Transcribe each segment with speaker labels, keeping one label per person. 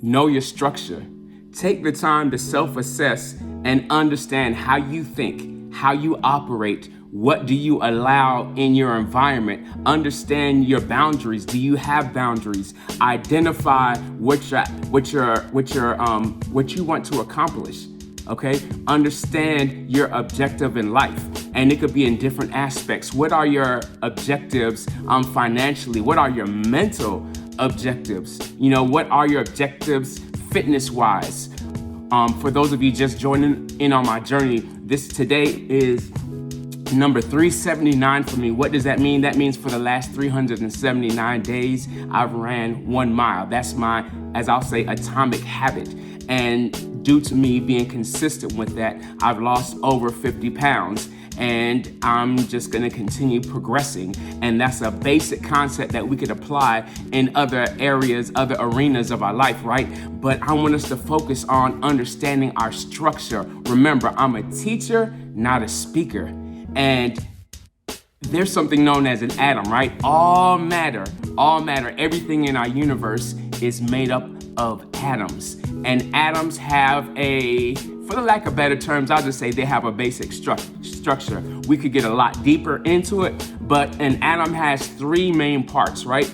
Speaker 1: Know your structure. Take the time to self-assess and understand how you think, how you operate. What do you allow in your environment? Understand your boundaries. Do you have boundaries? Identify what you want to accomplish. Okay? Understand your objective in life. And it could be in different aspects. What are your objectives financially? What are your mental objectives? What are your objectives fitness-wise? For those of you just joining in on my journey, today is number 379 for me. What does that mean? That means for the last 379 days, I've ran 1 mile. That's my, as I'll say, atomic habit. And due to me being consistent with that, I've lost over 50 pounds. And I'm just gonna continue progressing. And that's a basic concept that we could apply in other areas, other arenas of our life, right? But I want us to focus on understanding our structure. Remember, I'm a teacher, not a speaker. And there's something known as an atom, right? All matter, everything in our universe is made up of atoms. And atoms have for the lack of better terms, I'll just say they have a basic structure. We could get a lot deeper into it, but an atom has 3 main parts, right?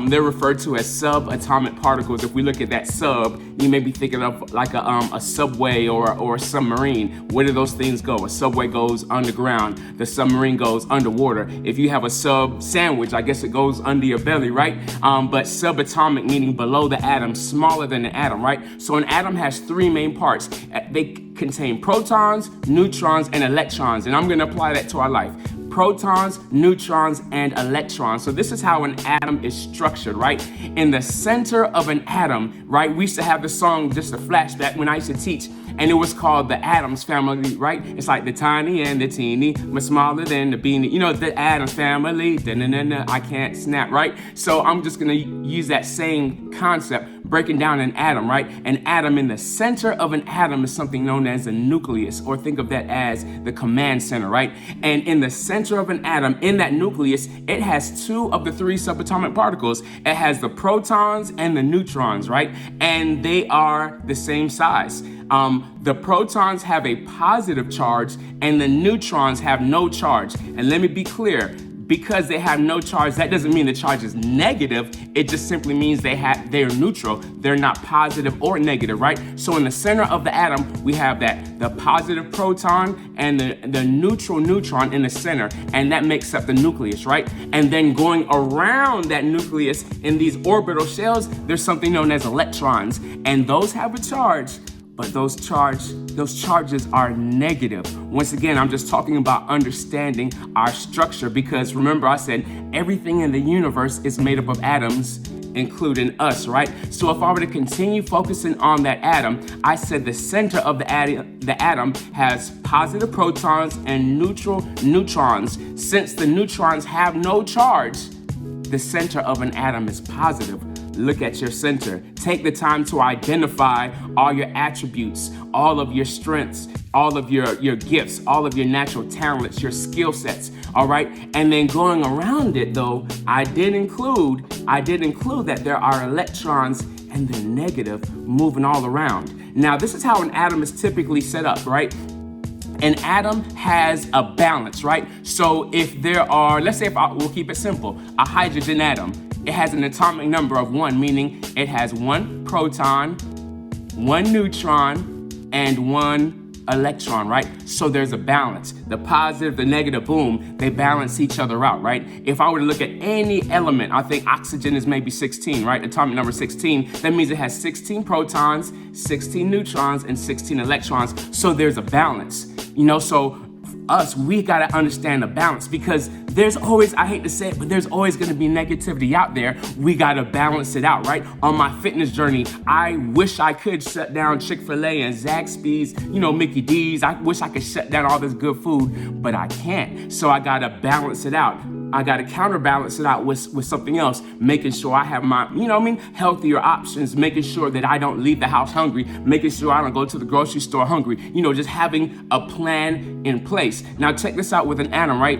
Speaker 1: They're referred to as subatomic particles. If we look at that sub, you may be thinking of like a subway or a submarine. Where do those things go? A subway goes underground. The submarine goes underwater. If you have a sub sandwich, I guess it goes under your belly, right? But subatomic meaning below the atom, smaller than the atom, right? So an atom has 3 main parts. They contain protons, neutrons, and electrons. And I'm gonna apply that to our life. Protons, neutrons, and electrons. So this is how an atom is structured, right? In the center of an atom, right? We used to have the song, just a flashback, when I used to teach, and it was called the Addams Family, right? It's like the tiny and the teeny, much smaller than the beanie. The Addams Family, I can't snap, right? So I'm just gonna use that same concept, breaking down an atom, right? An atom, in the center of an atom is something known as a nucleus, or think of that as the command center, right? And in the center of an atom, in that nucleus, it has 2 of the 3 subatomic particles. It has the protons and the neutrons, right? And they are the same size. The protons have a positive charge and the neutrons have no charge. And let me be clear, because they have no charge, that doesn't mean the charge is negative. It just simply means they're neutral. They're not positive or negative, right? So in the center of the atom, we have the positive proton and the neutral neutron in the center, and that makes up the nucleus, right? And then going around that nucleus in these orbital shells, there's something known as electrons, and those have a charge. But those charges are negative. Once again, I'm just talking about understanding our structure, because remember I said everything in the universe is made up of atoms, including us, right? So if I were to continue focusing on that atom, I said the center of the atom has positive protons and neutral neutrons. Since the neutrons have no charge, the center of an atom is positive. Look at your center. Take the time to identify all your attributes, all of your strengths, all of your gifts, all of your natural talents, your skill sets, all right? And then going around it though, I did include that there are electrons and they're negative moving all around. Now, this is how an atom is typically set up, right? An atom has a balance, right? So if there are, let's say we'll keep it simple, a hydrogen atom, it has an atomic number of 1, meaning it has 1 proton, 1 neutron, and 1 electron, right? So there's a balance. The positive, the negative, boom, they balance each other out, right? If I were to look at any element, I think oxygen is maybe 16, right? Atomic number 16. That means it has 16 protons, 16 neutrons, and 16 electrons. So there's a balance, so we gotta understand the balance, because there's always, I hate to say it, but there's always gonna be negativity out there. We gotta balance it out, right? On my fitness journey, I wish I could shut down Chick-fil-A and Zaxby's, Mickey D's. I wish I could shut down all this good food, but I can't. So I gotta balance it out. I gotta counterbalance it out with something else, making sure I have my, healthier options, making sure that I don't leave the house hungry, making sure I don't go to the grocery store hungry, just having a plan in place. Now check this out with an atom, right?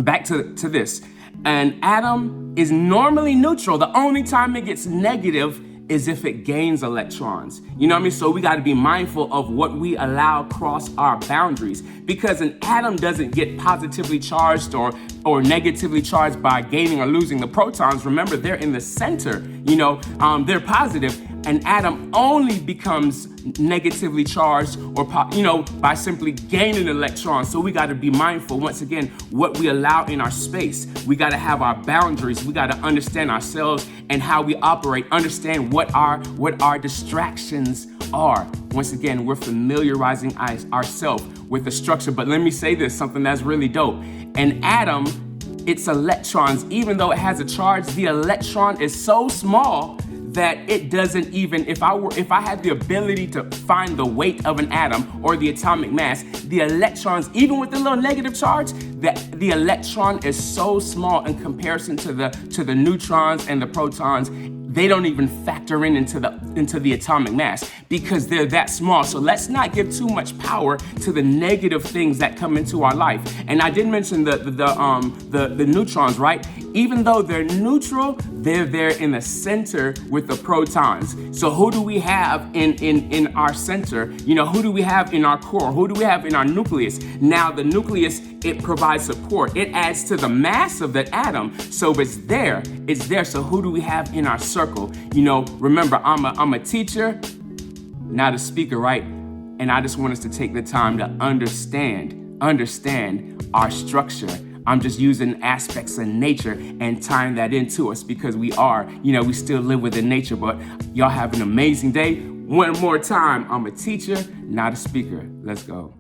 Speaker 1: Back to this. An atom is normally neutral. The only time it gets negative is if it gains electrons. You know what I mean? So we got to be mindful of what we allow cross our boundaries, because an atom doesn't get positively charged or negatively charged by gaining or losing the protons. Remember, they're in the center, they're positive. An atom only becomes negatively charged or by simply gaining electrons. So we got to be mindful, once again, what we allow in our space. We got to have our boundaries. We got to understand ourselves and how we operate, understand what our distractions are. Once again, we're familiarizing ourselves with the structure. But let me say this, something that's really dope. An atom, its electrons, even though it has a charge, the electron is so small that it doesn't even, if I had the ability to find the weight of an atom or the atomic mass, the electrons, even with the little negative charge, the electron is so small in comparison to the neutrons and the protons. They don't even factor into the atomic mass because they're that small. So let's not give too much power to the negative things that come into our life. And I did mention the neutrons, right? Even though they're neutral, they're there in the center with the protons. So who do we have in our center? Who do we have in our core? Who do we have in our nucleus? Now the nucleus, it provides support. It adds to the mass of that atom. So it's there. So who do we have in our circle? Remember, I'm a teacher, not a speaker, right? And I just want us to take the time to understand our structure. I'm just using aspects of nature and tying that into us because we still live within nature. But y'all have an amazing day. One more time, I'm a teacher, not a speaker. Let's go.